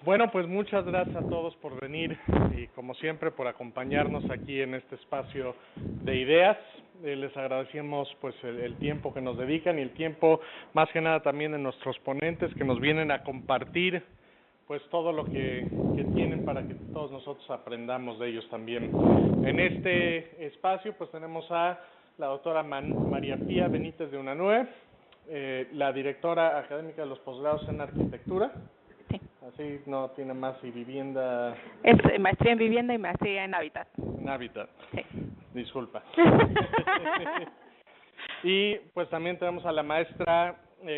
Bueno, pues muchas gracias a todos por venir y como siempre por acompañarnos aquí en este espacio de ideas. Les agradecemos pues el tiempo que nos dedican y el tiempo más que nada también de nuestros ponentes que nos vienen a compartir pues todo lo que tienen para que todos nosotros aprendamos de ellos también. En este espacio pues tenemos a la doctora María Pía Benítez de Unanue, la directora académica de los posgrados en arquitectura. Sí. Así no tiene más y vivienda. Es maestría en vivienda y maestría en hábitat. En hábitat. Sí. Disculpa. Y pues también tenemos a la maestra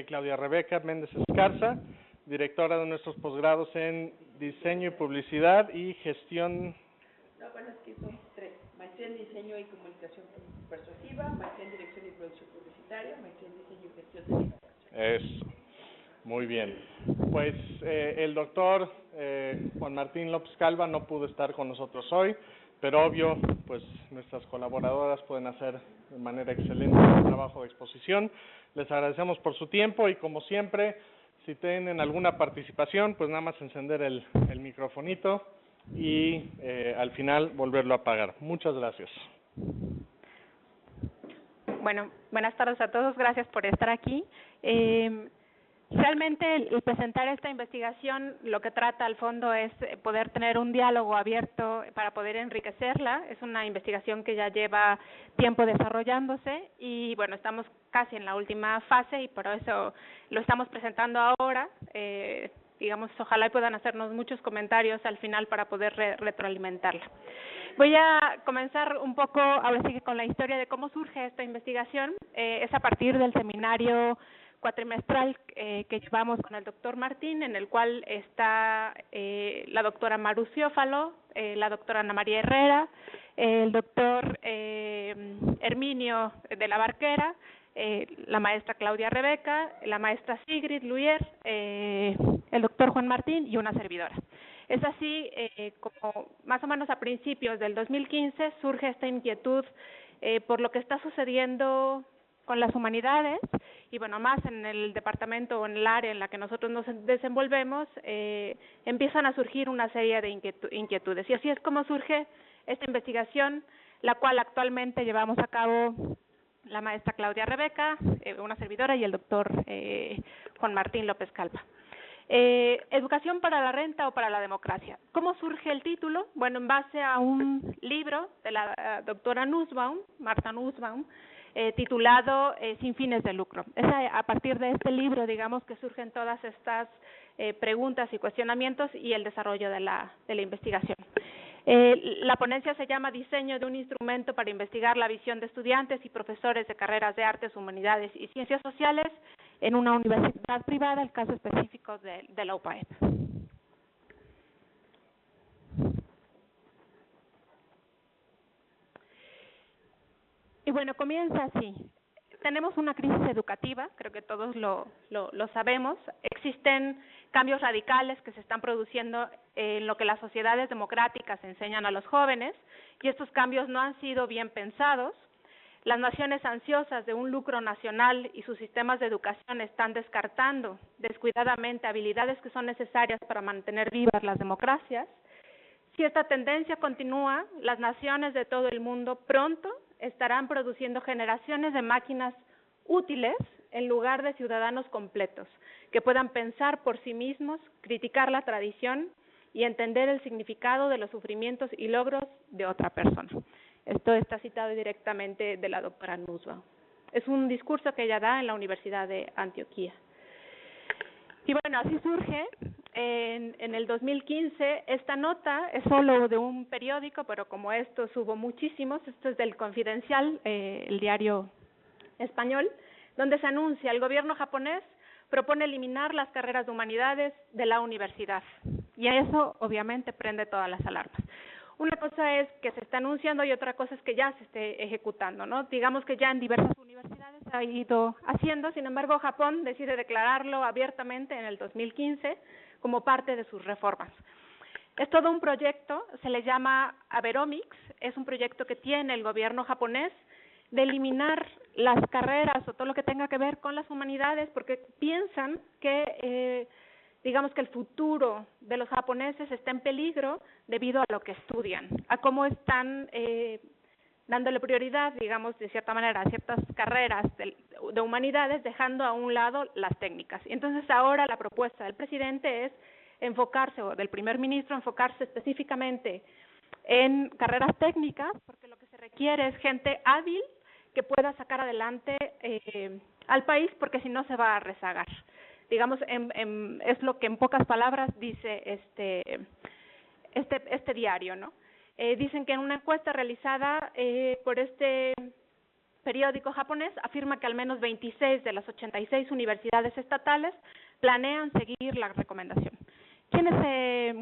Claudia Rebeca Méndez Escarza, directora de nuestros posgrados en diseño y publicidad y gestión. No, bueno, es que son tres. Maestría en diseño y comunicación persuasiva, maestría en dirección y producción publicitaria, maestría en diseño y gestión de la información. Eso. Muy bien. Pues el doctor Juan Martín López Calva no pudo estar con nosotros hoy, pero obvio, pues nuestras colaboradoras pueden hacer de manera excelente el trabajo de exposición. Les agradecemos por su tiempo y como siempre, si tienen alguna participación, pues nada más encender el microfonito y al final volverlo a apagar. Muchas gracias. Bueno, buenas tardes a todos, gracias por estar aquí. Realmente el presentar esta investigación lo que trata al fondo es poder tener un diálogo abierto para poder enriquecerla. Es una investigación que ya lleva tiempo desarrollándose y bueno, estamos casi en la última fase y por eso lo estamos presentando ahora. Digamos, ojalá puedan hacernos muchos comentarios al final para poder retroalimentarla. Voy a comenzar un poco, ahora sí que con la historia de cómo surge esta investigación. Es a partir del seminario cuatrimestral que llevamos con el doctor Martín, en el cual está la doctora Maru Ciófalo, la doctora Ana María Herrera, el doctor Herminio de la Barquera, la maestra Claudia Rebeca, la maestra Sigrid Luyer, el doctor Juan Martín y una servidora. Es así como más o menos a principios del 2015 surge esta inquietud por lo que está sucediendo con las humanidades y bueno, más en el departamento o en el área en la que nosotros nos desenvolvemos, empiezan a surgir una serie de inquietudes. Y así es como surge esta investigación, la cual actualmente llevamos a cabo la maestra Claudia Rebeca, una servidora, y el doctor Juan Martín López Calva. Educación para la renta o para la democracia. ¿Cómo surge el título? Bueno, en base a un libro de la doctora Nussbaum, Marta Nussbaum, titulado Sin fines de lucro. Es a partir de este libro, digamos, que surgen todas estas preguntas y cuestionamientos y el desarrollo de la investigación. La ponencia se llama Diseño de un instrumento para investigar la visión de estudiantes y profesores de carreras de artes, humanidades y ciencias sociales en una universidad privada, el caso específico de la UPAEP. Y bueno, comienza así. Tenemos una crisis educativa, creo que todos lo sabemos. Existen cambios radicales que se están produciendo en lo que las sociedades democráticas enseñan a los jóvenes, y estos cambios no han sido bien pensados. Las naciones ansiosas de un lucro nacional y sus sistemas de educación están descartando descuidadamente habilidades que son necesarias para mantener vivas las democracias. Si esta tendencia continúa, las naciones de todo el mundo pronto estarán produciendo generaciones de máquinas útiles en lugar de ciudadanos completos, que puedan pensar por sí mismos, criticar la tradición y entender el significado de los sufrimientos y logros de otra persona. Esto está citado directamente de la doctora Nussbaum. Es un discurso que ella da en la Universidad de Antioquia. Y bueno, así surge en el 2015. Esta nota es solo de un periódico, pero como estos hubo muchísimos, esto es del Confidencial, el diario español, donde se anuncia el gobierno japonés propone eliminar las carreras de humanidades de la universidad. Y eso obviamente prende todas las alarmas. Una cosa es que se está anunciando y otra cosa es que ya se esté ejecutando, ¿no? Digamos que ya en diversas universidades se ha ido haciendo, sin embargo Japón decide declararlo abiertamente en el 2015 como parte de sus reformas. Es todo un proyecto, se le llama Abenomics, es un proyecto que tiene el gobierno japonés de eliminar las carreras o todo lo que tenga que ver con las humanidades porque piensan que digamos que el futuro de los japoneses está en peligro debido a lo que estudian, a cómo están dándole prioridad, digamos, de cierta manera, a ciertas carreras de humanidades, dejando a un lado las técnicas. Y entonces ahora la propuesta del presidente es enfocarse, o del primer ministro, enfocarse específicamente en carreras técnicas, porque lo que se requiere es gente hábil que pueda sacar adelante al país, porque si no se va a rezagar. Digamos, es lo que en pocas palabras dice este diario, ¿no? Dicen que en una encuesta realizada por este periódico japonés afirma que al menos 26 de las 86 universidades estatales planean seguir la recomendación. Quienes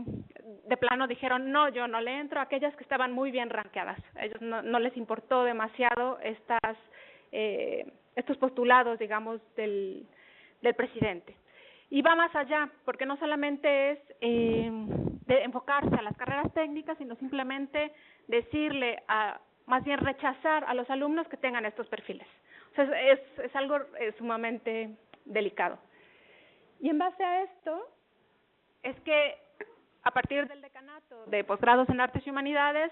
de plano dijeron, no, yo no le entro, aquellas que estaban muy bien rankeadas. A ellos no les importó demasiado estos postulados, digamos, del presidente. Y va más allá, porque no solamente es de enfocarse a las carreras técnicas, sino simplemente decirle, más bien rechazar a los alumnos que tengan estos perfiles. O sea, es algo sumamente delicado. Y en base a esto, es que a partir del decanato de posgrados en Artes y Humanidades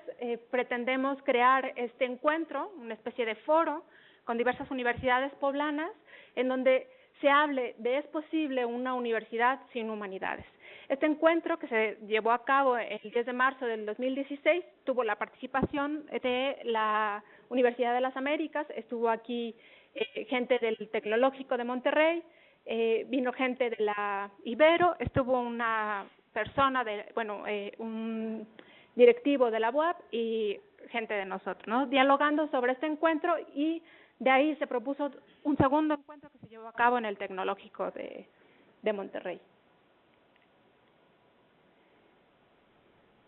pretendemos crear este encuentro, una especie de foro con diversas universidades poblanas, en donde se hable de es posible una universidad sin humanidades. Este encuentro, que se llevó a cabo el 10 de marzo del 2016, tuvo la participación de la Universidad de las Américas, estuvo aquí gente del Tecnológico de Monterrey, vino gente de la Ibero, estuvo una persona un directivo de la UAP y gente de nosotros, ¿no? Dialogando sobre este encuentro, y de ahí se propuso un segundo encuentro que se llevó a cabo en el Tecnológico de Monterrey.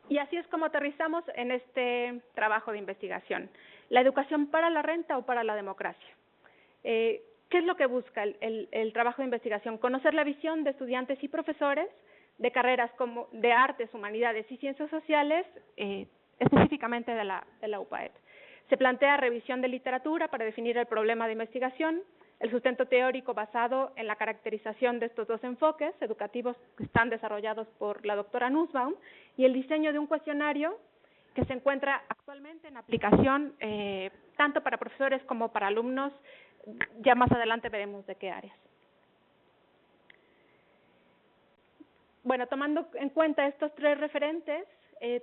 Y así es como aterrizamos en este trabajo de investigación. ¿La educación para la renta o para la democracia? ¿Qué es lo que busca el trabajo de investigación? Conocer la visión de estudiantes y profesores de carreras como de artes, humanidades y ciencias sociales, específicamente de la UPAEP. Se plantea revisión de literatura para definir el problema de investigación, el sustento teórico basado en la caracterización de estos dos enfoques educativos que están desarrollados por la doctora Nussbaum, y el diseño de un cuestionario que se encuentra actualmente en aplicación tanto para profesores como para alumnos. Ya más adelante veremos de qué áreas. Bueno, tomando en cuenta estos tres referentes,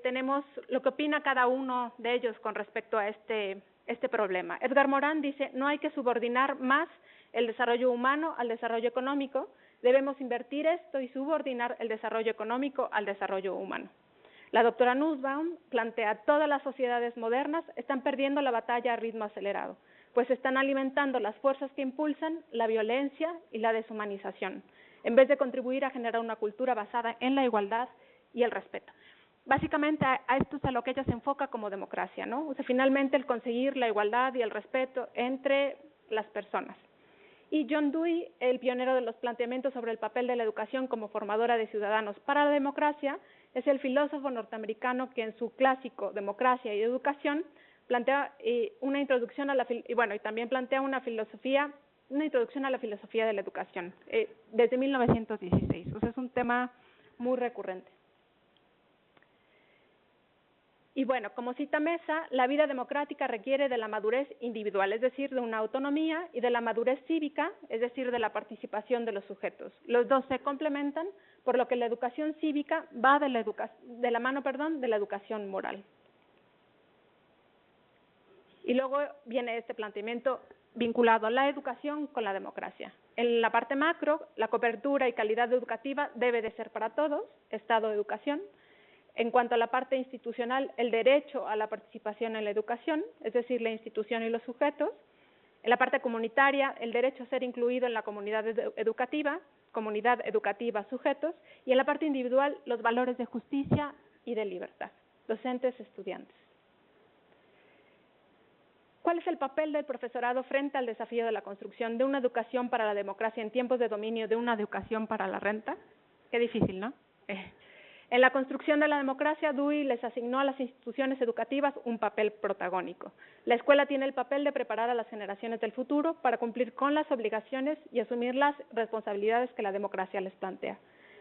tenemos lo que opina cada uno de ellos con respecto a este problema. Edgar Morin dice, no hay que subordinar más el desarrollo humano al desarrollo económico, debemos invertir esto y subordinar el desarrollo económico al desarrollo humano. La doctora Nussbaum plantea, todas las sociedades modernas están perdiendo la batalla a ritmo acelerado, pues están alimentando las fuerzas que impulsan la violencia y la deshumanización, en vez de contribuir a generar una cultura basada en la igualdad y el respeto. Básicamente a esto es a lo que ella se enfoca como democracia, ¿no? O sea, finalmente el conseguir la igualdad y el respeto entre las personas. Y John Dewey, el pionero de los planteamientos sobre el papel de la educación como formadora de ciudadanos para la democracia, es el filósofo norteamericano que en su clásico Democracia y Educación plantea una introducción a la y también plantea una introducción a la filosofía de la educación desde 1916. O sea, es un tema muy recurrente. Y bueno, como cita Mesa, la vida democrática requiere de la madurez individual, es decir, de una autonomía, y de la madurez cívica, es decir, de la participación de los sujetos. Los dos se complementan, por lo que la educación cívica va de la mano de la educación moral. Y luego viene este planteamiento vinculado a la educación con la democracia. En la parte macro, la cobertura y calidad educativa debe de ser para todos, Estado de educación. En cuanto a la parte institucional, el derecho a la participación en la educación, es decir, la institución y los sujetos. En la parte comunitaria, el derecho a ser incluido en la comunidad educativa, sujetos. Y en la parte individual, los valores de justicia y de libertad, docentes, estudiantes. ¿Cuál es el papel del profesorado frente al desafío de la construcción de una educación para la democracia en tiempos de dominio de una educación para la renta? Qué difícil, ¿no? En la construcción de la democracia, Dewey les asignó a las instituciones educativas un papel protagónico. La escuela tiene el papel de preparar a las generaciones del futuro para cumplir con las obligaciones y asumir las responsabilidades que la democracia les plantea.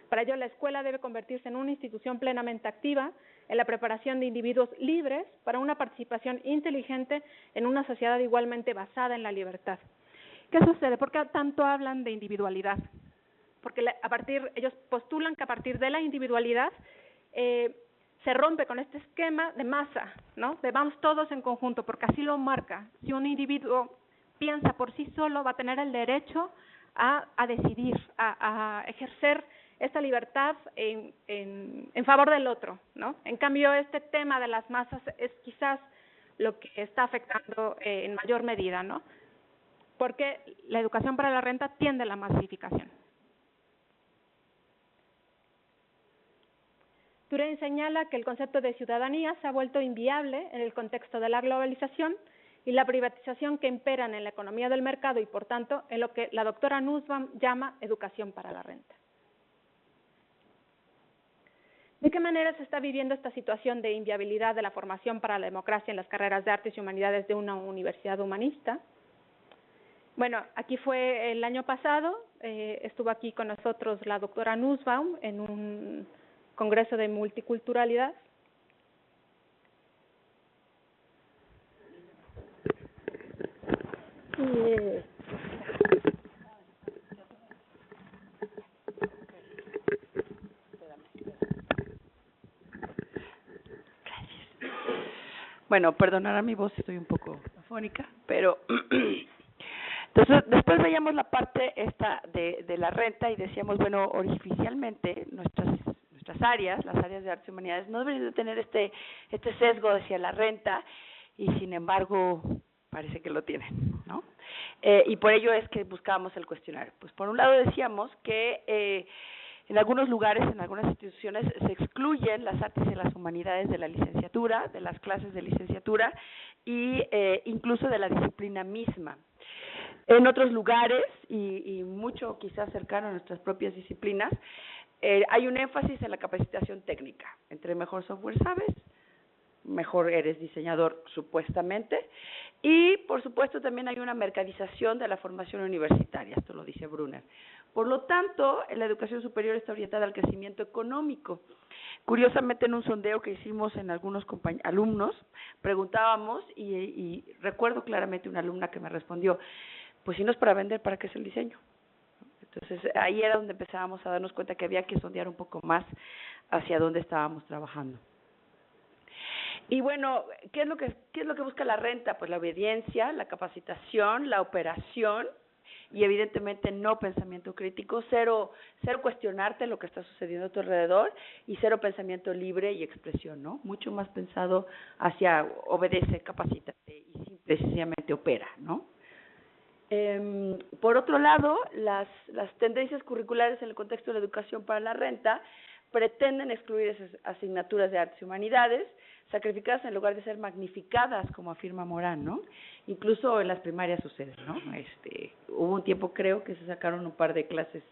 Para ello, la escuela debe convertirse en una institución plenamente activa en la preparación de individuos libres para una participación inteligente en una sociedad igualmente basada en la libertad. ¿Qué sucede? ¿Por qué tanto hablan de individualidad? Porque ellos postulan que a partir de la individualidad se rompe con este esquema de masa, ¿no? De vamos todos en conjunto, porque así lo marca. Si un individuo piensa por sí solo, va a tener el derecho a decidir, a ejercer esta libertad en favor del otro, ¿no? En cambio, este tema de las masas es quizás lo que está afectando en mayor medida, ¿no? Porque la educación para la renta tiende a la masificación. Turing señala que el concepto de ciudadanía se ha vuelto inviable en el contexto de la globalización y la privatización que imperan en la economía del mercado y, por tanto, en lo que la doctora Nussbaum llama educación para la renta. ¿De qué manera se está viviendo esta situación de inviabilidad de la formación para la democracia en las carreras de artes y humanidades de una universidad humanista? Bueno, aquí fue el año pasado, estuvo aquí con nosotros la doctora Nussbaum en un congreso de multiculturalidad. Bueno, perdonará mi voz, estoy un poco afónica, pero entonces después veíamos la parte esta de la renta y decíamos, bueno, oficialmente nuestras áreas, las áreas de artes y humanidades, no deberían de tener este sesgo hacia la renta y sin embargo parece que lo tienen, ¿no? Y por ello es que buscábamos el cuestionario. Pues por un lado decíamos que en algunos lugares, en algunas instituciones, se excluyen las artes y las humanidades de la licenciatura, de las clases de licenciatura y incluso de la disciplina misma. En otros lugares, y mucho quizás cercano a nuestras propias disciplinas, hay un énfasis en la capacitación técnica. Entre mejor software sabes, mejor eres diseñador supuestamente. Y, por supuesto, también hay una mercadización de la formación universitaria, esto lo dice Brunner. Por lo tanto, la educación superior está orientada al crecimiento económico. Curiosamente, en un sondeo que hicimos en algunos alumnos, preguntábamos, y recuerdo claramente una alumna que me respondió, pues si no es para vender, ¿para qué es el diseño? Entonces, ahí era donde empezábamos a darnos cuenta que había que sondear un poco más hacia dónde estábamos trabajando. Y bueno, ¿qué es lo que busca la renta? Pues la obediencia, la capacitación, la operación y evidentemente no pensamiento crítico, cero cuestionarte lo que está sucediendo a tu alrededor y cero pensamiento libre y expresión, ¿no? Mucho más pensado hacia obedece, capacítate y simple y sencillamente opera, ¿no? Por otro lado, las tendencias curriculares en el contexto de la educación para la renta pretenden excluir esas asignaturas de artes y humanidades, sacrificadas en lugar de ser magnificadas, como afirma Morán, ¿no? Incluso en las primarias sucede, ¿no? Hubo un tiempo, creo, que se sacaron un par de clases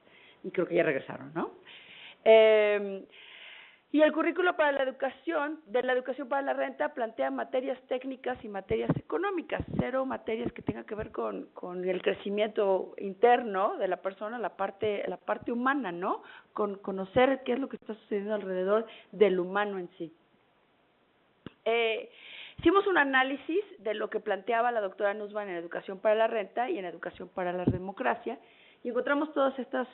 y creo que ya regresaron, ¿no? Y el currículo para la educación, de la educación para la renta, plantea materias técnicas y materias económicas, cero materias que tengan que ver con el crecimiento interno de la persona, la parte humana, ¿no? Con conocer qué es lo que está sucediendo alrededor del humano en sí. Hicimos un análisis de lo que planteaba la doctora Nussbaum en Educación para la Renta y en Educación para la Democracia, y encontramos todos estos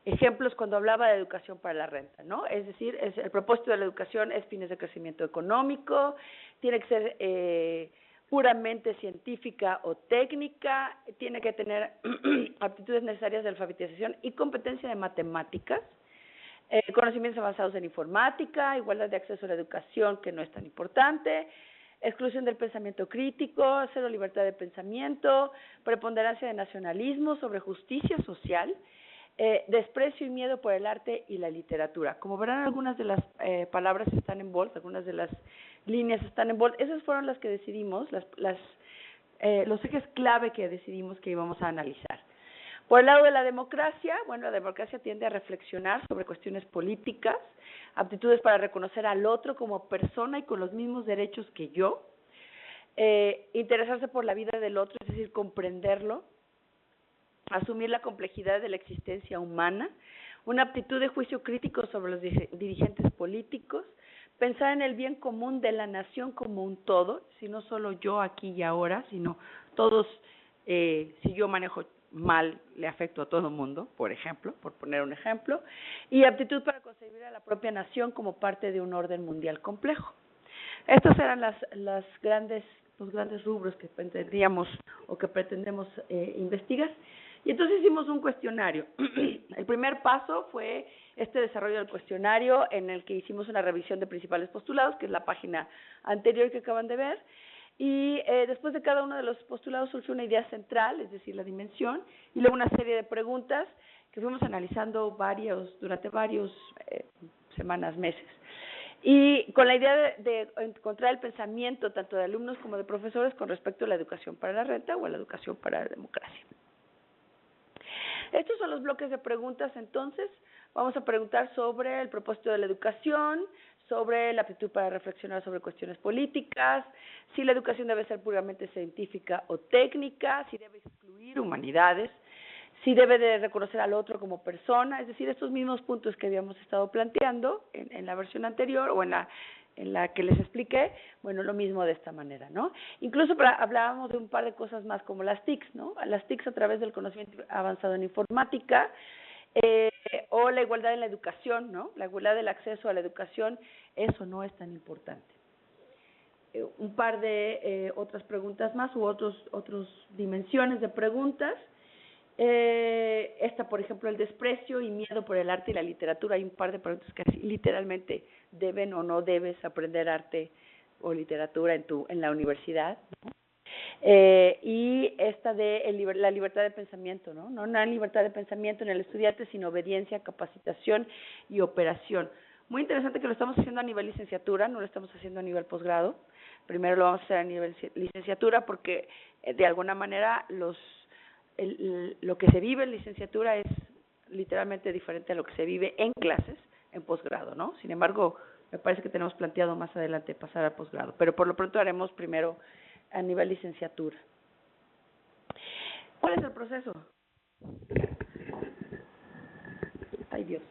ejemplos cuando hablaba de educación para la renta, ¿no? Es decir, el propósito de la educación es fines de crecimiento económico, tiene que ser puramente científica o técnica, tiene que tener aptitudes necesarias de alfabetización y competencia de matemáticas, conocimientos avanzados en informática, igualdad de acceso a la educación, que no es tan importante, exclusión del pensamiento crítico, cero libertad de pensamiento, preponderancia de nacionalismo sobre justicia social, desprecio y miedo por el arte y la literatura. Como verán, algunas de las palabras están en bold, algunas de las líneas están en bold. Esas fueron las que decidimos, los ejes clave que decidimos que íbamos a analizar. Por el lado de la democracia, bueno, la democracia tiende a reflexionar sobre cuestiones políticas, aptitudes para reconocer al otro como persona y con los mismos derechos que yo, interesarse por la vida del otro, es decir, comprenderlo, asumir la complejidad de la existencia humana, una aptitud de juicio crítico sobre los dirigentes políticos, pensar en el bien común de la nación como un todo, si no solo yo aquí y ahora, sino todos, si yo manejo mal, le afecto a todo el mundo, por ejemplo, por poner un ejemplo, y aptitud para concebir a la propia nación como parte de un orden mundial complejo. Estos eran los grandes rubros que pretendíamos o que pretendemos investigar. Y entonces hicimos un cuestionario. El primer paso fue este desarrollo del cuestionario en el que hicimos una revisión de principales postulados, que es la página anterior que acaban de ver. Y después de cada uno de los postulados surgió una idea central, es decir, la dimensión, y luego una serie de preguntas que fuimos analizando durante varios semanas, meses. Y con la idea de encontrar el pensamiento tanto de alumnos como de profesores con respecto a la educación para la renta o a la educación para la democracia. Estos son los bloques de preguntas, entonces. Vamos a preguntar sobre el propósito de la educación, sobre la aptitud para reflexionar sobre cuestiones políticas, si la educación debe ser puramente científica o técnica, si debe excluir humanidades, si debe de reconocer al otro como persona, es decir, estos mismos puntos que habíamos estado planteando en la versión anterior o en la que les expliqué, bueno, lo mismo de esta manera, ¿no? Incluso hablábamos de un par de cosas más como las TICs, ¿no? Las TICs a través del conocimiento avanzado en informática, o la igualdad en la educación, ¿no? La igualdad del acceso a la educación, eso no es tan importante. Un par de otras preguntas más u otras dimensiones de preguntas. Esta, por ejemplo, el desprecio y miedo por el arte y la literatura. Hay un par de preguntas que literalmente deben o no debes aprender arte o literatura en la universidad, ¿no? Y esta de la libertad de pensamiento, ¿no? No una libertad de pensamiento en el estudiante, sino obediencia, capacitación y operación. Muy interesante que lo estamos haciendo a nivel licenciatura, no lo estamos haciendo a nivel posgrado. Primero lo vamos a hacer a nivel licenciatura porque de alguna manera lo que se vive en licenciatura es literalmente diferente a lo que se vive en clases en posgrado, ¿no? Sin embargo, me parece que tenemos planteado más adelante pasar al posgrado, pero por lo pronto haremos primero a nivel licenciatura. ¿Cuál es el proceso? Ay, Dios.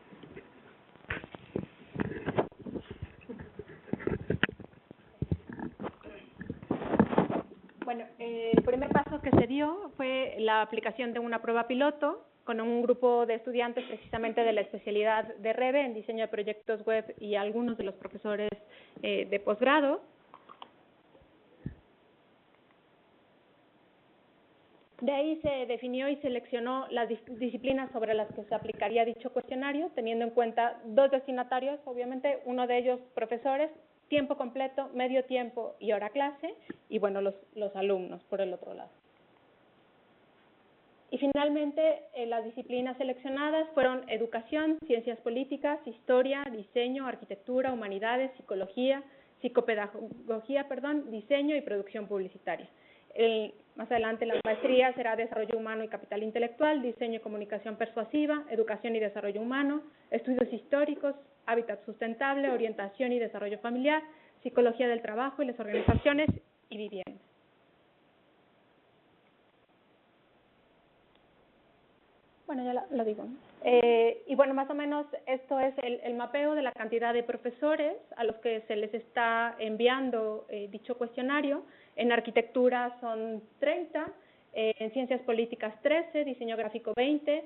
Bueno, el primer paso que se dio fue la aplicación de una prueba piloto con un grupo de estudiantes precisamente de la especialidad de REVE en diseño de proyectos web y algunos de los profesores de posgrado. De ahí se definió y seleccionó las disciplinas sobre las que se aplicaría dicho cuestionario, teniendo en cuenta dos destinatarios, obviamente, uno de ellos profesores, tiempo completo, medio tiempo y hora clase, y bueno, los alumnos por el otro lado. Y finalmente, las disciplinas seleccionadas fueron educación, ciencias políticas, historia, diseño, arquitectura, humanidades, psicología, psicopedagogía, diseño y producción publicitaria. Más adelante la maestría será desarrollo humano y capital intelectual, diseño y comunicación persuasiva, educación y desarrollo humano, estudios históricos, hábitat sustentable, orientación y desarrollo familiar, psicología del trabajo y las organizaciones y vivienda. Bueno, ya lo digo. Y bueno, más o menos esto es el mapeo de la cantidad de profesores a los que se les está enviando dicho cuestionario. En arquitectura son 30, en ciencias políticas 13, diseño gráfico 20,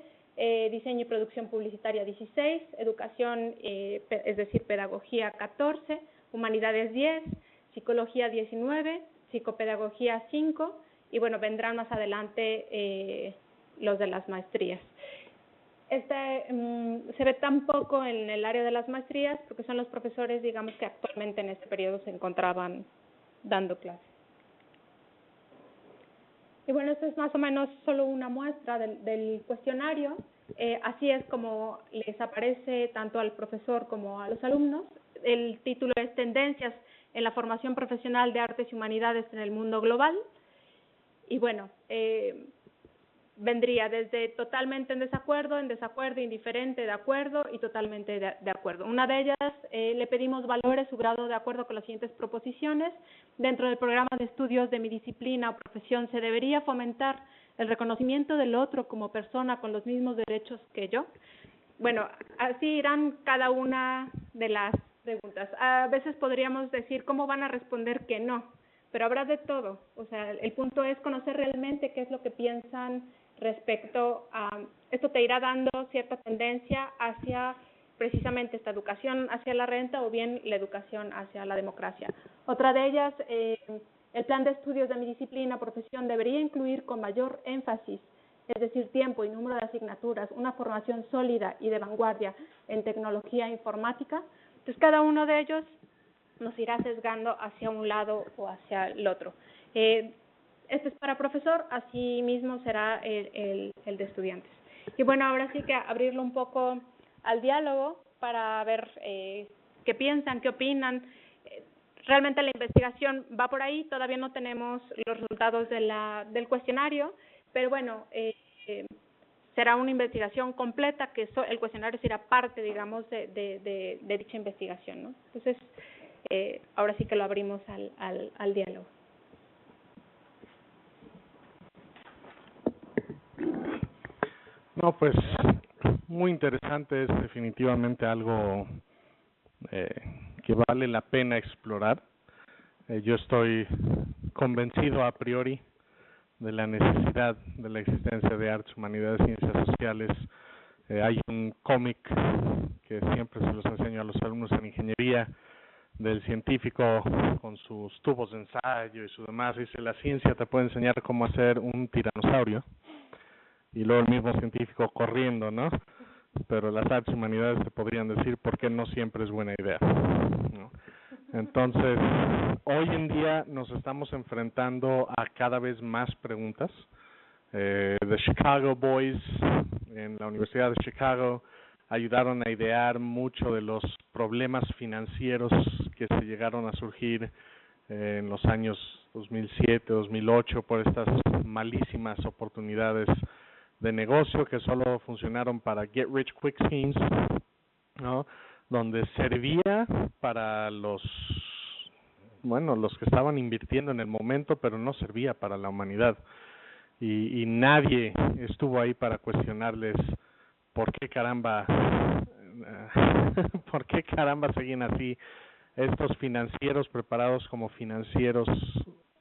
diseño y producción publicitaria 16, educación, es decir, pedagogía 14, humanidades 10, psicología 19, psicopedagogía 5, y bueno, vendrán más adelante los de las maestrías. Se ve tan poco en el área de las maestrías porque son los profesores, digamos, que actualmente en este periodo se encontraban dando clases. Y bueno, esto es más o menos solo una muestra del cuestionario. Así es como les aparece tanto al profesor como a los alumnos. El título es Tendencias en la formación profesional de artes y humanidades en el mundo global. Y bueno, vendría desde totalmente en desacuerdo, indiferente, de acuerdo y totalmente de acuerdo. Una de ellas, le pedimos valores su grado de acuerdo con las siguientes proposiciones. Dentro del programa de estudios de mi disciplina o profesión se debería fomentar el reconocimiento del otro como persona con los mismos derechos que yo. bueno, así irán cada una de las preguntas. A veces podríamos decir cómo van a responder que no, pero habrá de todo. O sea, el punto es conocer realmente qué es lo que piensan respecto a... Esto te irá dando cierta tendencia hacia precisamente esta educación hacia la renta o bien la educación hacia la democracia. Otra de ellas, el plan de estudios de mi disciplina, profesión, debería incluir con mayor énfasis, es decir, tiempo y número de asignaturas, una formación sólida y de vanguardia en tecnología informática. Entonces, cada uno de ellos nos irá sesgando hacia un lado o hacia el otro. Este es para profesor, así mismo será el de estudiantes. Y bueno, ahora sí que abrirlo un poco al diálogo para ver qué piensan, qué opinan. Realmente la investigación va por ahí, todavía no tenemos los resultados del cuestionario, pero bueno, será una investigación completa, que el cuestionario será parte, digamos, de dicha investigación, ¿no? Entonces, ahora sí que lo abrimos al diálogo. No, pues muy interesante, es definitivamente algo que vale la pena explorar. Yo estoy convencido a priori de la necesidad de la existencia de artes, humanidades, ciencias sociales. Hay un cómic que siempre se los enseño a los alumnos en ingeniería, del científico con sus tubos de ensayo y su demás. Dice: la ciencia te puede enseñar cómo hacer un tiranosaurio, y luego el mismo científico corriendo, ¿no? Pero las artes humanidades te podrían decir por qué no siempre es buena idea, ¿no? Entonces, hoy en día nos estamos enfrentando a cada vez más preguntas. The Chicago Boys en la Universidad de Chicago ayudaron a idear mucho de los problemas financieros que se llegaron a surgir en los años 2007, 2008 por estas malísimas oportunidades de negocio que solo funcionaron para get rich quick schemes, ¿no? Donde servía para los que estaban invirtiendo en el momento, pero no servía para la humanidad. Y nadie estuvo ahí para cuestionarles por qué caramba siguen así estos financieros preparados como financieros.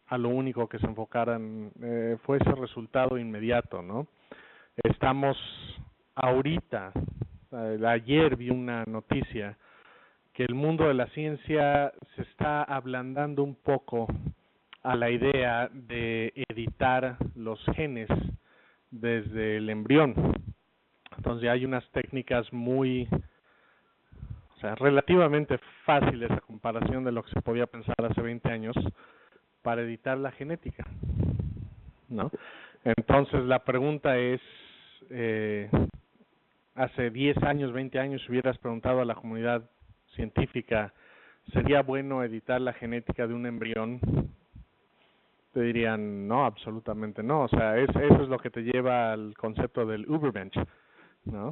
A lo único que se enfocaran fue ese resultado inmediato, ¿no? Estamos ahorita, ayer vi una noticia que el mundo de la ciencia se está ablandando un poco a la idea de editar los genes desde el embrión. Entonces hay unas técnicas relativamente fáciles a comparación de lo que se podía pensar hace 20 años para editar la genética, ¿no? Entonces la pregunta es, hace 10 años, 20 años, si hubieras preguntado a la comunidad científica, ¿sería bueno editar la genética de un embrión? Te dirían, no, absolutamente no. O sea, eso es lo que te lleva al concepto del Ubermensch, ¿no?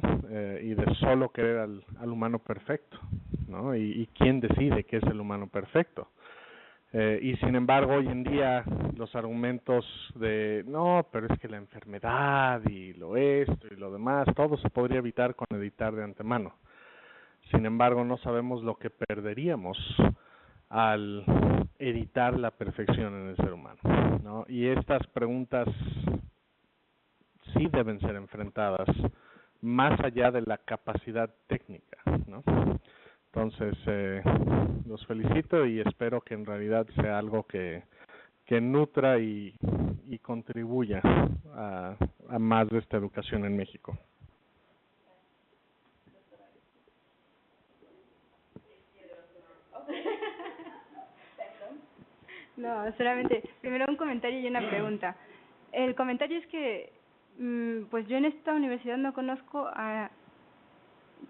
Y de solo querer al humano perfecto, ¿no? ¿Y quién decide qué es el humano perfecto? Y sin embargo, hoy en día los argumentos de no, pero es que la enfermedad y lo esto y lo demás, todo se podría evitar con editar de antemano. Sin embargo, no sabemos lo que perderíamos al editar la perfección en el ser humano, ¿no? Y estas preguntas sí deben ser enfrentadas más allá de la capacidad técnica, ¿no? Entonces, los felicito y espero que en realidad sea algo que nutra y contribuya a más de esta educación en México. No, solamente, primero un comentario y una pregunta. El comentario es que, pues yo en esta universidad no conozco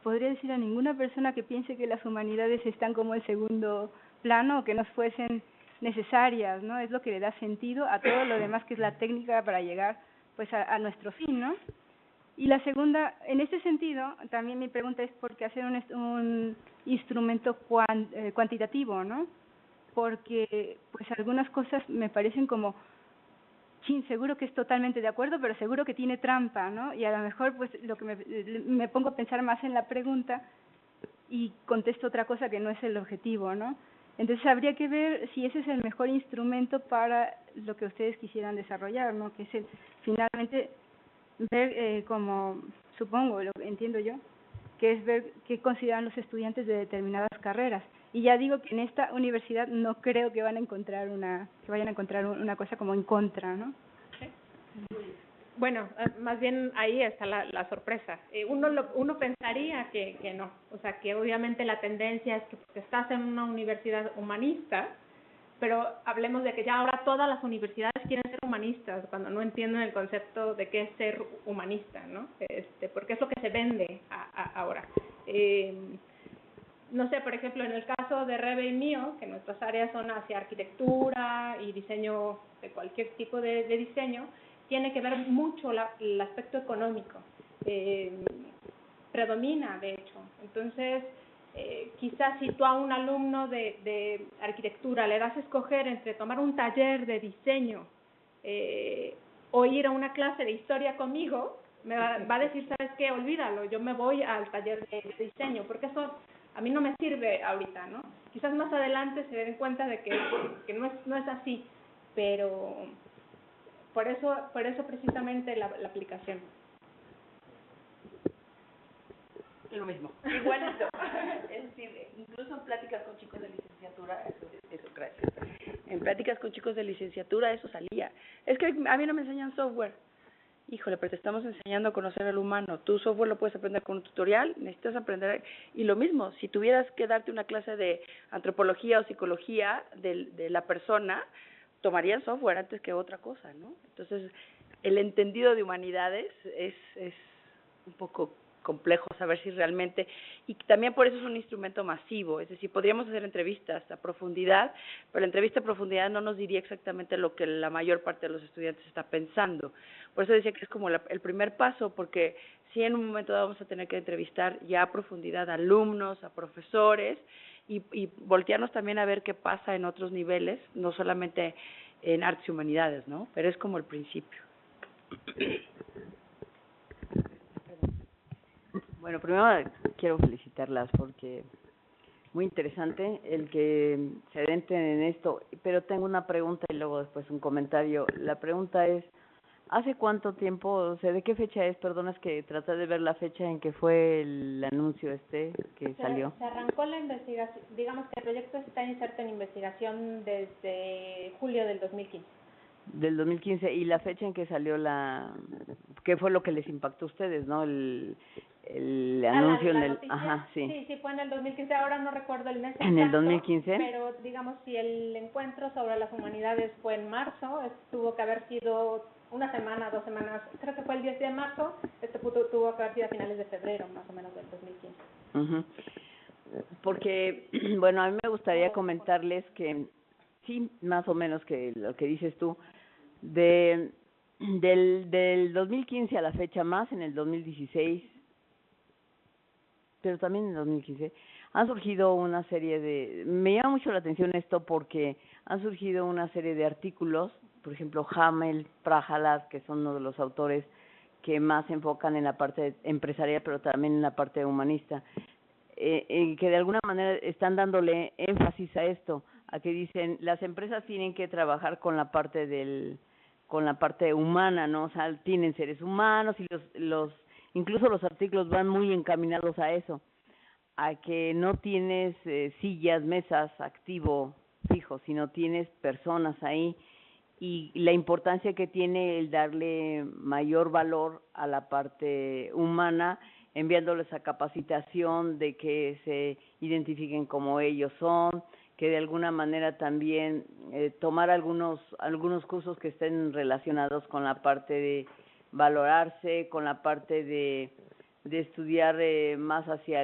podría decir a ninguna persona que piense que las humanidades están como en segundo plano o que no fuesen necesarias, ¿no? Es lo que le da sentido a todo lo demás que es la técnica para llegar, pues, a nuestro fin, ¿no? Y la segunda, en este sentido, también mi pregunta es por qué hacer un instrumento cuantitativo, ¿no? Porque pues algunas cosas me parecen como chin, seguro que es totalmente de acuerdo, pero seguro que tiene trampa, ¿no? Y a lo mejor pues lo que me pongo a pensar más en la pregunta y contesto otra cosa que no es el objetivo, ¿no? Entonces habría que ver si ese es el mejor instrumento para lo que ustedes quisieran desarrollar, ¿no? Que es finalmente ver como, supongo, lo entiendo yo, que es ver qué consideran los estudiantes de determinadas carreras. Y ya digo que en esta universidad no creo que vayan a encontrar una cosa como en contra, ¿no? ¿Sí? Bueno, más bien ahí está la sorpresa. Uno pensaría que no, o sea, que obviamente la tendencia es que porque estás en una universidad humanista, pero hablemos de que ya ahora todas las universidades quieren ser humanistas, cuando no entienden el concepto de qué es ser humanista, ¿no? Porque es lo que se vende ahora. No sé, por ejemplo, en el caso de Rebe y mío, que nuestras áreas son hacia arquitectura y diseño de cualquier tipo de diseño, tiene que ver mucho el aspecto económico. Predomina, de hecho. Entonces, quizás si tú a un alumno de arquitectura le das a escoger entre tomar un taller de diseño o ir a una clase de historia conmigo, me va a decir, ¿sabes qué? Olvídalo, yo me voy al taller de diseño, porque eso a mí no me sirve ahorita, ¿no? Quizás más adelante se den cuenta de que no es así, pero por eso precisamente la aplicación. Lo mismo, igualito. Es decir, incluso en pláticas con chicos de licenciatura, eso, gracias. En pláticas con chicos de licenciatura eso salía. Es que a mí no me enseñan software. Híjole, pero te estamos enseñando a conocer al humano. Tu software lo puedes aprender con un tutorial, necesitas aprender. Y lo mismo, si tuvieras que darte una clase de antropología o psicología de la persona, tomarían software antes que otra cosa, ¿no? Entonces, el entendido de humanidades es un poco complejo saber si realmente, y también por eso es un instrumento masivo, es decir, podríamos hacer entrevistas a profundidad, pero la entrevista a profundidad no nos diría exactamente lo que la mayor parte de los estudiantes está pensando. Por eso decía que es como el primer paso, porque sí en un momento vamos a tener que entrevistar ya a profundidad a alumnos, a profesores, y voltearnos también a ver qué pasa en otros niveles, no solamente en artes y humanidades, ¿no? Pero es como el principio. Bueno, primero quiero felicitarlas porque muy interesante el que se adentren en esto, pero tengo una pregunta y luego después un comentario. La pregunta es, ¿hace cuánto tiempo, o sea, de qué fecha es? Perdona, es que traté de ver la fecha en que fue el anuncio que salió. Se arrancó la investigación, digamos que el proyecto está inserto en investigación desde julio del 2015. Del 2015, y la fecha en que salió ¿qué fue lo que les impactó a ustedes, no? El anuncio la en el, noticia, ajá, sí. Sí, fue en el 2015, ahora no recuerdo el mes exacto. ¿En el 2015? Pero digamos, si el encuentro sobre las humanidades fue en marzo, tuvo que haber sido una semana, 2 semanas, creo que fue el 10 de marzo, tuvo que haber sido a finales de febrero, más o menos, del 2015. Uh-huh. Porque, bueno, a mí me gustaría comentarles que, sí, más o menos que lo que dices tú, del 2015 a la fecha, más en el 2016, pero también en el 2015, han surgido una serie me llama mucho la atención esto porque han surgido una serie de artículos, por ejemplo, Hamel, Prahalad, que son uno de los autores que más se enfocan en la parte empresarial, pero también en la parte humanista, que de alguna manera están dándole énfasis a esto, a que dicen, las empresas tienen que trabajar con la parte humana, ¿no? O sea, tienen seres humanos y incluso los artículos van muy encaminados a eso, a que no tienes sillas, mesas, activo, fijo, sino tienes personas ahí, y la importancia que tiene el darle mayor valor a la parte humana, enviándoles a capacitación de que se identifiquen como ellos son, que de alguna manera también tomar algunos cursos que estén relacionados con la parte de valorarse, con la parte de estudiar más hacia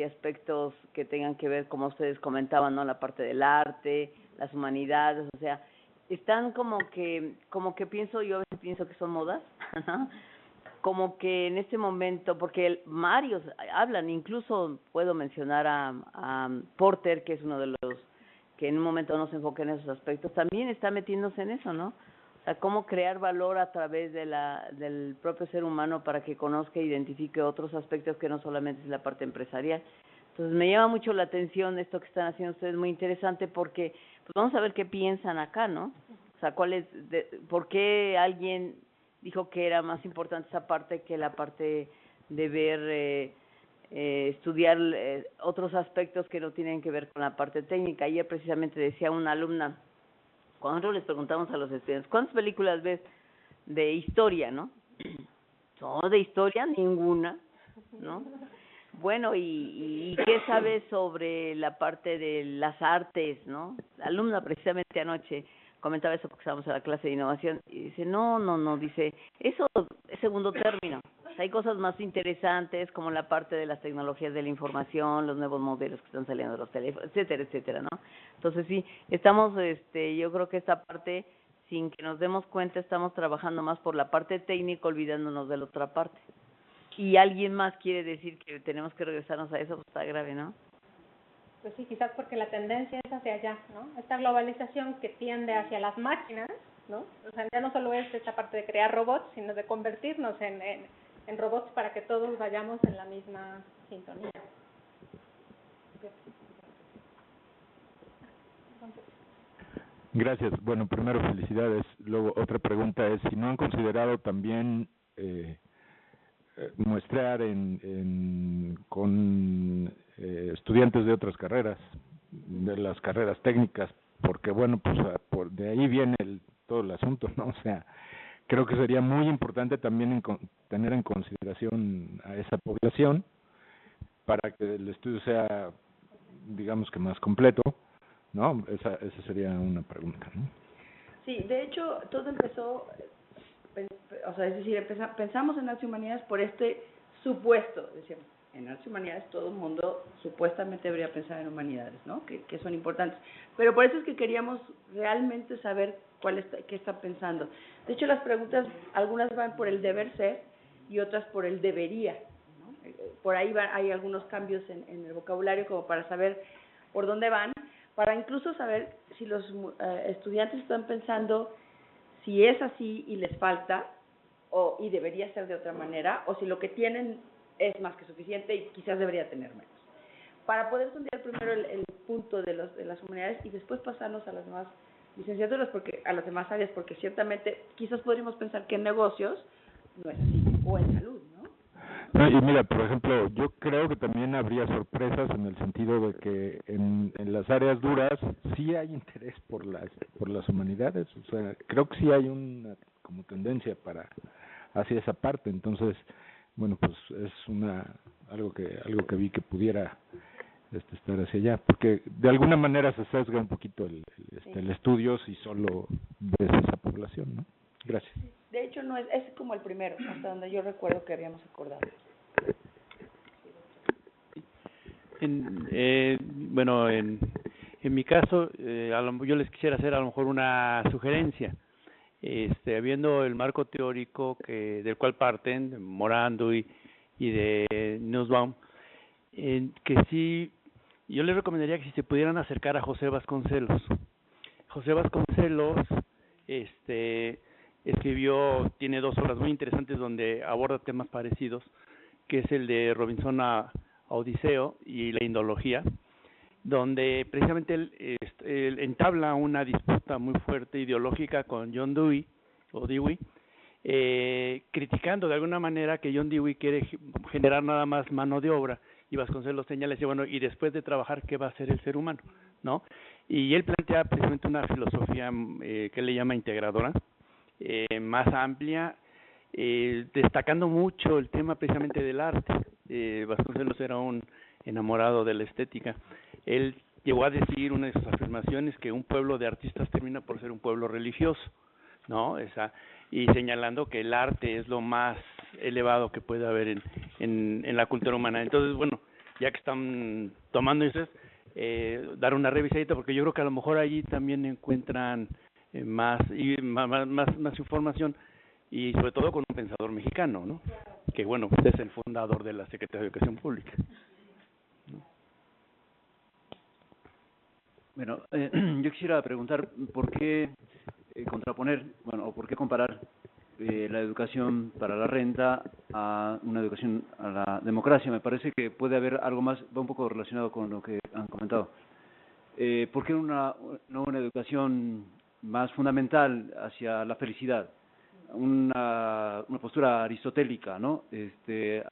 aspectos que tengan que ver, como ustedes comentaban, ¿no? La parte del arte, las humanidades, o sea, están como que pienso, yo a veces pienso que son modas, ¿no? Como que en este momento, porque varios hablan, incluso puedo mencionar a Porter, que es uno de los que en un momento no se enfoca en esos aspectos, también está metiéndose en eso, ¿no? O sea, cómo crear valor a través de del propio ser humano para que conozca e identifique otros aspectos que no solamente es la parte empresarial. Entonces me llama mucho la atención esto que están haciendo ustedes, muy interesante porque pues vamos a ver qué piensan acá, ¿no? O sea, por qué alguien dijo que era más importante esa parte que la parte de ver, estudiar otros aspectos que no tienen que ver con la parte técnica. Ayer precisamente decía una alumna, cuando nosotros les preguntamos a los estudiantes, ¿cuántas películas ves de historia, no? No, de historia ninguna, ¿no? Bueno, ¿y qué sabes sobre la parte de las artes, no? La alumna precisamente anoche comentaba eso porque estábamos en la clase de innovación y dice, no, dice, eso es segundo término. O sea, hay cosas más interesantes como la parte de las tecnologías de la información, los nuevos modelos que están saliendo de los teléfonos, etcétera, etcétera, ¿no? Entonces sí, estamos, yo creo que esta parte, sin que nos demos cuenta, estamos trabajando más por la parte técnica, olvidándonos de la otra parte. Y alguien más quiere decir que tenemos que regresarnos a eso, pues está grave, ¿no? Pues sí, quizás porque la tendencia es hacia allá, ¿no? Esta globalización que tiende hacia las máquinas, ¿no? O sea, ya no solo es esta parte de crear robots, sino de convertirnos en robots para que todos vayamos en la misma sintonía. Gracias. Bueno, primero felicidades. Luego otra pregunta es si no han considerado también muestrear con estudiantes de otras carreras, de las carreras técnicas, porque bueno, pues de ahí viene todo el asunto, ¿no? O sea, creo que sería muy importante también tener en consideración a esa población para que el estudio sea, digamos que más completo, ¿no? Esa sería una pregunta, ¿no? Sí, de hecho, todo empezó, o sea, es decir, pensamos en artes y humanidades por este supuesto, decíamos, en artes y humanidades todo el mundo supuestamente debería pensar en humanidades, ¿no? Que son importantes. Pero por eso es que queríamos realmente saber qué están pensando. De hecho, las preguntas, algunas van por el deber ser y otras por el debería, ¿no? Por ahí hay algunos cambios en el vocabulario como para saber por dónde van, para incluso saber si los estudiantes están pensando si es así y les falta y debería ser de otra manera, o si lo que tienen es más que suficiente y quizás debería tener menos. Para poder sondear primero el punto de las humanidades y después pasarnos a las demás licenciaturas, a las demás áreas, porque ciertamente quizás podríamos pensar que en negocios no es así, o en salud, ¿no? No, y mira, por ejemplo, yo creo que también habría sorpresas en el sentido de que en las áreas duras sí hay interés por las humanidades, o sea, creo que sí hay una como tendencia hacia esa parte. Entonces, bueno, pues es algo que vi que pudiera estar hacia allá, porque de alguna manera se sesga un poquito el estudio si solo ves esa población, ¿no? Gracias. De hecho, no es como el primero, hasta donde yo recuerdo que habíamos acordado. Bueno, en mi caso, yo les quisiera hacer a lo mejor una sugerencia. Viendo el marco teórico del cual parten, de Morando y de Nussbaum, que sí, yo les recomendaría que si se pudieran acercar a José Vasconcelos. José Vasconcelos, tiene 2 obras muy interesantes donde aborda temas parecidos, que es el de Robinson a Odiseo y la indología, donde precisamente él entabla una disputa muy fuerte ideológica con John Dewey, criticando de alguna manera que John Dewey quiere generar nada más mano de obra, y Vasconcelos señala y dice, bueno, y después de trabajar, ¿qué va a hacer el ser humano? ¿No? Y él plantea precisamente una filosofía que él le llama integradora, más amplia, destacando mucho el tema precisamente del arte. Vasconcelos era un enamorado de la estética. Él llegó a decir, una de sus afirmaciones, que un pueblo de artistas termina por ser un pueblo religioso, ¿no? Y señalando que el arte es lo más elevado que puede haber en la cultura humana. Entonces, bueno, ya que están tomando eso, dar una revisadita, porque yo creo que a lo mejor allí también encuentran más información, y sobre todo con un pensador mexicano, ¿no? Que bueno, es el fundador de la Secretaría de Educación Pública. Bueno, yo quisiera preguntar por qué contraponer, bueno, o por qué comparar la educación para la renta a una educación a la democracia. Me parece que puede haber algo más, va un poco relacionado con lo que han comentado. ¿Por qué no una educación más fundamental hacia la felicidad? Una postura aristotélica, ¿no?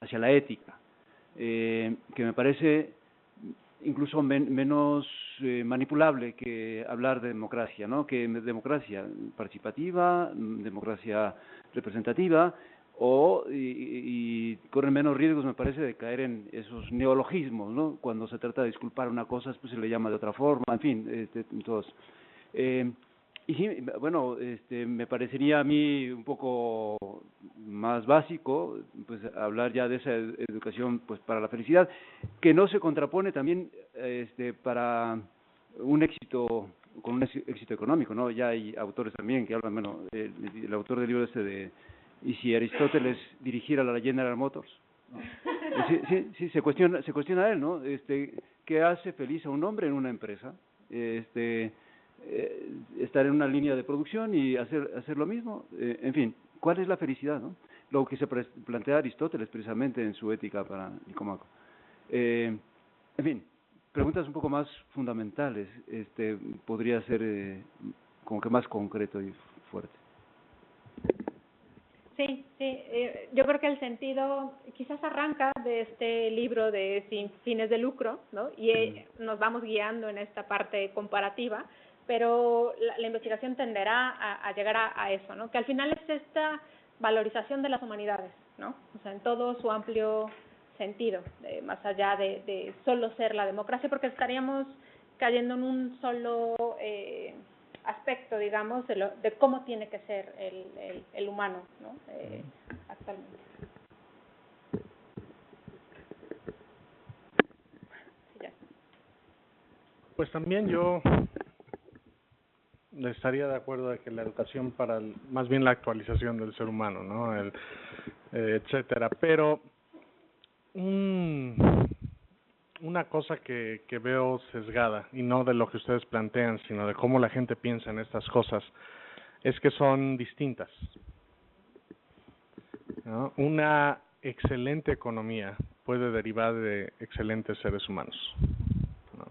Hacia la ética, que me parece incluso menos manipulable que hablar de democracia, ¿no? Que democracia participativa, democracia representativa, y corren menos riesgos, me parece, de caer en esos neologismos, ¿no? Cuando se trata de disculpar una cosa, pues se le llama de otra forma, en fin, todos. Y sí, bueno, me parecería a mí un poco más básico, pues hablar ya de esa educación, pues para la felicidad, que no se contrapone también, para un éxito, con un éxito económico, ¿no? Ya hay autores también que hablan, bueno, el autor del libro de y si Aristóteles dirigiera la General Motors, ¿no? Sí, se cuestiona a él, ¿no? ¿Qué hace feliz a un hombre en una empresa? Estar en una línea de producción y hacer lo mismo, en fin, ¿cuál es la felicidad, no? Lo que se plantea Aristóteles precisamente en su Ética para Nicómaco. En fin, preguntas un poco más fundamentales, podría ser como que más concreto y fuerte. Sí, yo creo que el sentido quizás arranca de este libro de Sin fines de lucro, ¿no? Y nos vamos guiando en esta parte comparativa, pero la investigación tenderá a llegar a eso, ¿no? Que al final es esta valorización de las humanidades, ¿no? O sea, en todo su amplio sentido, más allá de solo ser la democracia, porque estaríamos cayendo en un solo aspecto, digamos, de cómo tiene que ser el humano, ¿no? Actualmente. Sí, ya. Pues también yo estaría de acuerdo de que la educación para más bien la actualización del ser humano, ¿no? Etcétera, pero una cosa que veo sesgada, y no de lo que ustedes plantean, sino de cómo la gente piensa en estas cosas, es que son distintas, ¿no? Una excelente economía puede derivar de excelentes seres humanos, ¿no?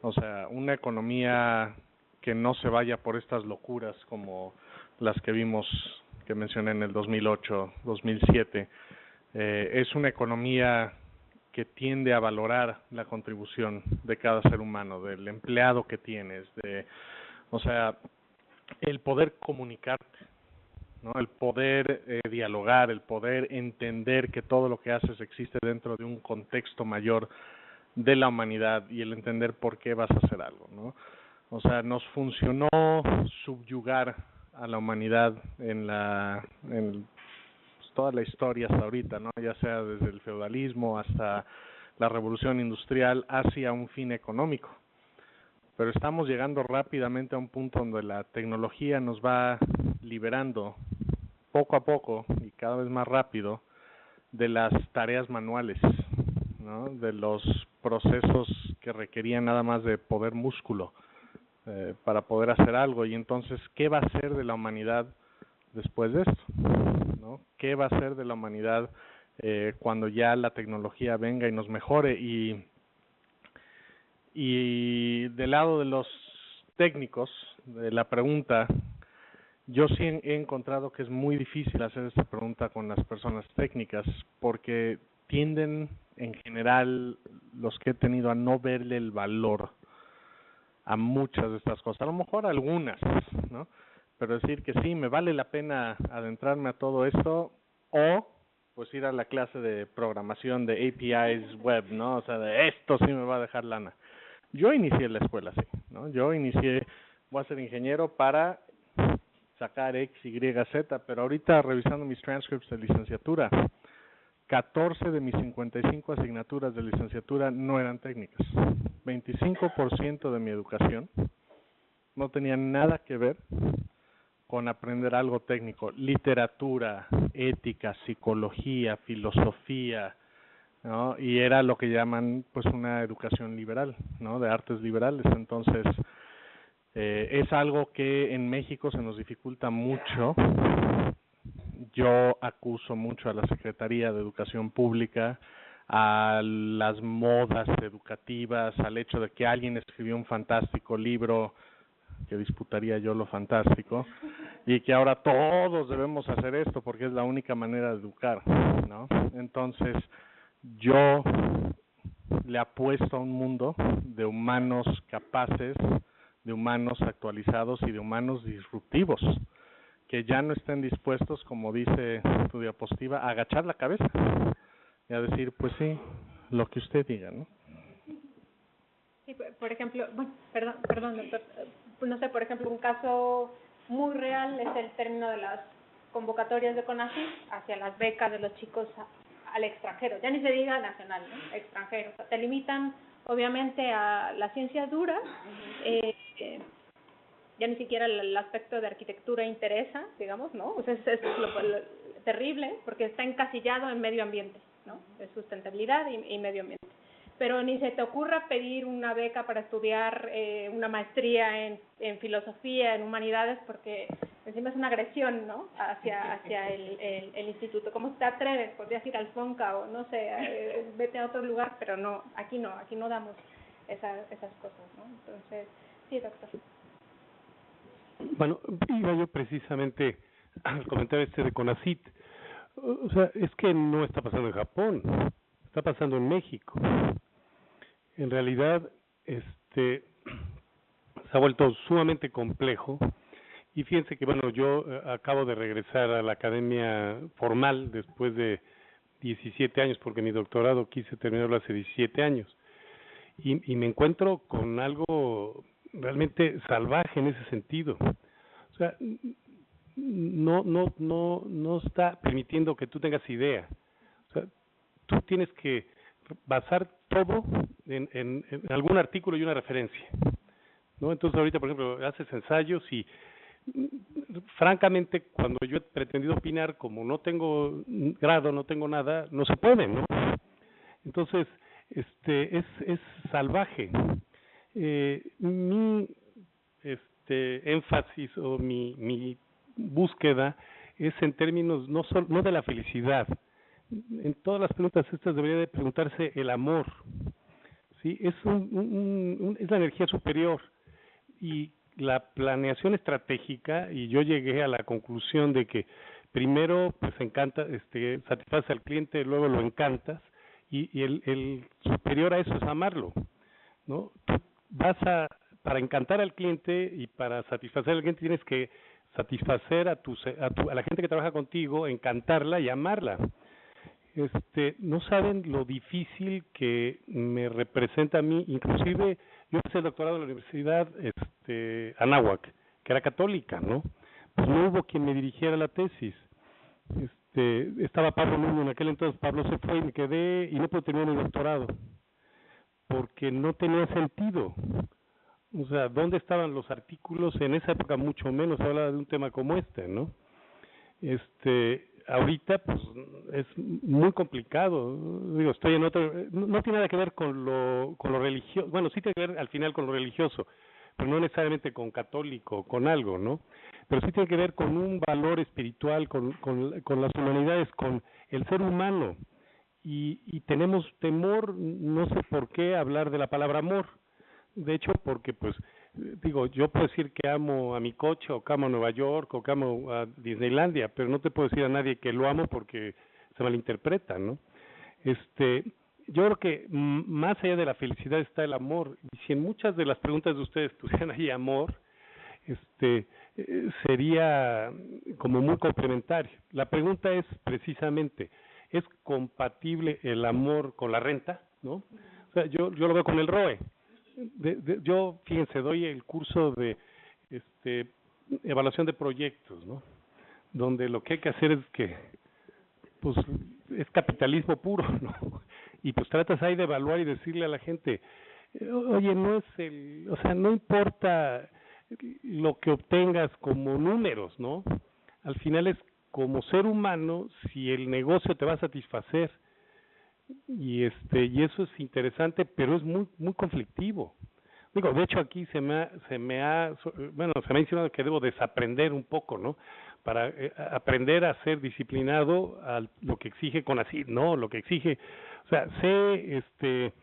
O sea, una economía que no se vaya por estas locuras como las que vimos, que mencioné en el 2008, 2007, es una economía que tiende a valorar la contribución de cada ser humano, del empleado que tienes, o sea, el poder comunicarte, ¿no? El poder dialogar, el poder entender que todo lo que haces existe dentro de un contexto mayor de la humanidad y el entender por qué vas a hacer algo, ¿no? O sea, nos funcionó subyugar a la humanidad en toda la historia hasta ahorita, ¿no? Ya sea desde el feudalismo hasta la revolución industrial hacia un fin económico. Pero estamos llegando rápidamente a un punto donde la tecnología nos va liberando poco a poco y cada vez más rápido de las tareas manuales, ¿no? De los procesos que requerían nada más de poder músculo para poder hacer algo. Y entonces, ¿qué va a ser de la humanidad después de esto, ¿no? ¿Qué va a ser de la humanidad cuando ya la tecnología venga y nos mejore? Y del lado de los técnicos, de la pregunta, yo sí he encontrado que es muy difícil hacer esta pregunta con las personas técnicas, porque tienden, en general, los que he tenido a no verle el valor a muchas de estas cosas, a lo mejor algunas, ¿no? Pero decir que sí, me vale la pena adentrarme a todo esto, o pues ir a la clase de programación de APIs web, ¿no? O sea, de esto sí me va a dejar lana. Yo inicié la escuela así, ¿no? Voy a ser ingeniero para sacar X, Y, Z, pero ahorita revisando mis transcripts de licenciatura, 14 de mis 55 asignaturas de licenciatura no eran técnicas. 25% de mi educación no tenía nada que ver con aprender algo técnico, literatura, ética, psicología, filosofía, ¿no? Y era lo que llaman pues una educación liberal, ¿no? De artes liberales. Entonces, Es algo que en México se nos dificulta mucho. Yo acuso mucho a la Secretaría de Educación Pública, a las modas educativas, al hecho de que alguien escribió un fantástico libro, que disputaría yo lo fantástico, y que ahora todos debemos hacer esto porque es la única manera de educar, ¿no? Entonces, yo le apuesto a un mundo de humanos capaces, de humanos actualizados y de humanos disruptivos, que ya no estén dispuestos, como dice tu diapositiva, a agachar la cabeza y a decir, pues sí, lo que usted diga, ¿no? Sí, por ejemplo, bueno, perdón, doctor, no sé, por ejemplo, un caso muy real es el término de las convocatorias de CONACYT hacia las becas de los chicos al extranjero, ya ni se diga nacional, ¿no? Extranjero, o sea, te limitan obviamente a las ciencias duras, ya ni siquiera el aspecto de arquitectura interesa, digamos, ¿no? O sea, es lo terrible porque está encasillado en medio ambiente, ¿no? De sustentabilidad y medio ambiente. Pero ni se te ocurra pedir una beca para estudiar una maestría en filosofía, en humanidades, porque encima es una agresión, ¿no? Hacia el instituto. ¿Cómo te atreves? Podrías ir al FONCA o no sé, vete a otro lugar, pero no, aquí no damos esas cosas, ¿no? Entonces, sí, doctor. Bueno, iba yo precisamente al comentario de CONACYT. O sea, es que no está pasando en Japón, está pasando en México. En realidad, se ha vuelto sumamente complejo. Y fíjense que, bueno, yo acabo de regresar a la academia formal después de 17 años, porque mi doctorado quise terminarlo hace 17 años. Y me encuentro con algo realmente salvaje en ese sentido. O sea, no está permitiendo que tú tengas idea. O sea, tú tienes que basar todo en algún artículo y una referencia, ¿no? Entonces ahorita, por ejemplo, haces ensayos y francamente cuando yo he pretendido opinar, como no tengo grado, no tengo nada, no se puede, ¿no? Entonces, es salvaje. Mi énfasis o mi búsqueda es en términos no de la felicidad. En todas las preguntas estas debería de preguntarse el amor, ¿sí? Es es la energía superior y la planeación estratégica, y yo llegué a la conclusión de que primero pues satisface al cliente, luego lo encantas y el superior a eso es amarlo, ¿no? Tú para encantar al cliente y para satisfacer al cliente tienes que satisfacer a la gente que trabaja contigo, encantarla y amarla. No saben lo difícil que me representa a mí. Inclusive yo hice el doctorado en la Universidad Anáhuac, que era católica, ¿no? Pues no hubo quien me dirigiera la tesis. Estaba Pablo Nuño en aquel entonces. Pablo se fue y me quedé y no pude terminar el doctorado porque no tenía sentido. O sea, ¿dónde estaban los artículos? En esa época mucho menos se hablaba de un tema como ¿no? Ahorita pues es muy complicado. Digo, estoy en otro, no tiene nada que ver con lo religioso. Bueno, sí tiene que ver al final con lo religioso, pero no necesariamente con católico, con algo, ¿no? Pero sí tiene que ver con un valor espiritual, con las humanidades, con el ser humano. Y tenemos temor, no sé por qué, hablar de la palabra amor. De hecho, porque pues, digo, yo puedo decir que amo a mi coche, o que amo a Nueva York, o que amo a Disneylandia, pero no te puedo decir a nadie que lo amo porque se malinterpreta, ¿no? Yo creo que más allá de la felicidad está el amor. Y si en muchas de las preguntas de ustedes pusieran ahí amor, sería como muy complementario. La pregunta es precisamente, ¿es compatible el amor con la renta? ¿No? O sea, yo lo veo con el ROE. Yo, fíjense, doy el curso de evaluación de proyectos, ¿no? Donde lo que hay que hacer es que, pues, es capitalismo puro, ¿no? Y pues tratas ahí de evaluar y decirle a la gente, oye, no importa lo que obtengas como números, ¿no? Al final es como ser humano, si el negocio te va a satisfacer. Y eso es interesante, pero es muy muy conflictivo. Digo, de hecho aquí se me ha insinuado que debo desaprender un poco, ¿no? Para aprender a ser disciplinado a lo que exige CONACYT, no, lo que exige, o sea, sé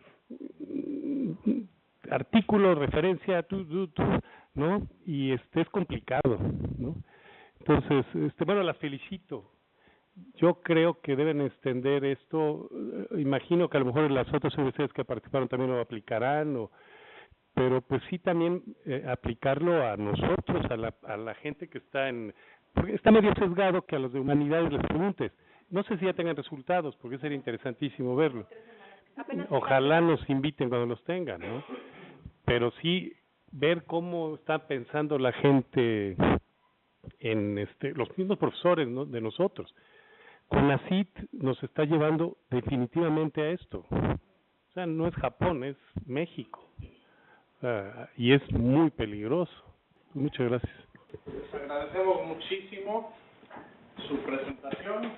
artículo, referencia, ¿no? Y es complicado, ¿no? Entonces, bueno, las felicito. Yo creo que deben extender esto, imagino que a lo mejor en las otras universidades que participaron también lo aplicarán, pero pues sí también aplicarlo a nosotros, a la gente que está porque está medio sesgado que a los de humanidades les preguntes. No sé si ya tengan resultados, porque sería interesantísimo verlo. Ojalá nos inviten cuando los tengan, ¿no? Pero sí ver cómo está pensando la gente en los mismos profesores, ¿no? De nosotros. CONACYT nos está llevando definitivamente a esto. O sea, no es Japón, es México. Y es muy peligroso. Muchas gracias. Les agradecemos muchísimo su presentación.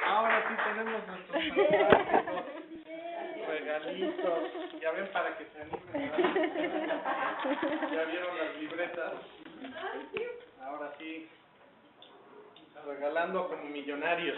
Ahora sí tenemos nuestros regalitos. Ya ven, para que se animen, ¿verdad? Ya vieron las libretas. Ahora sí, regalando como millonarios.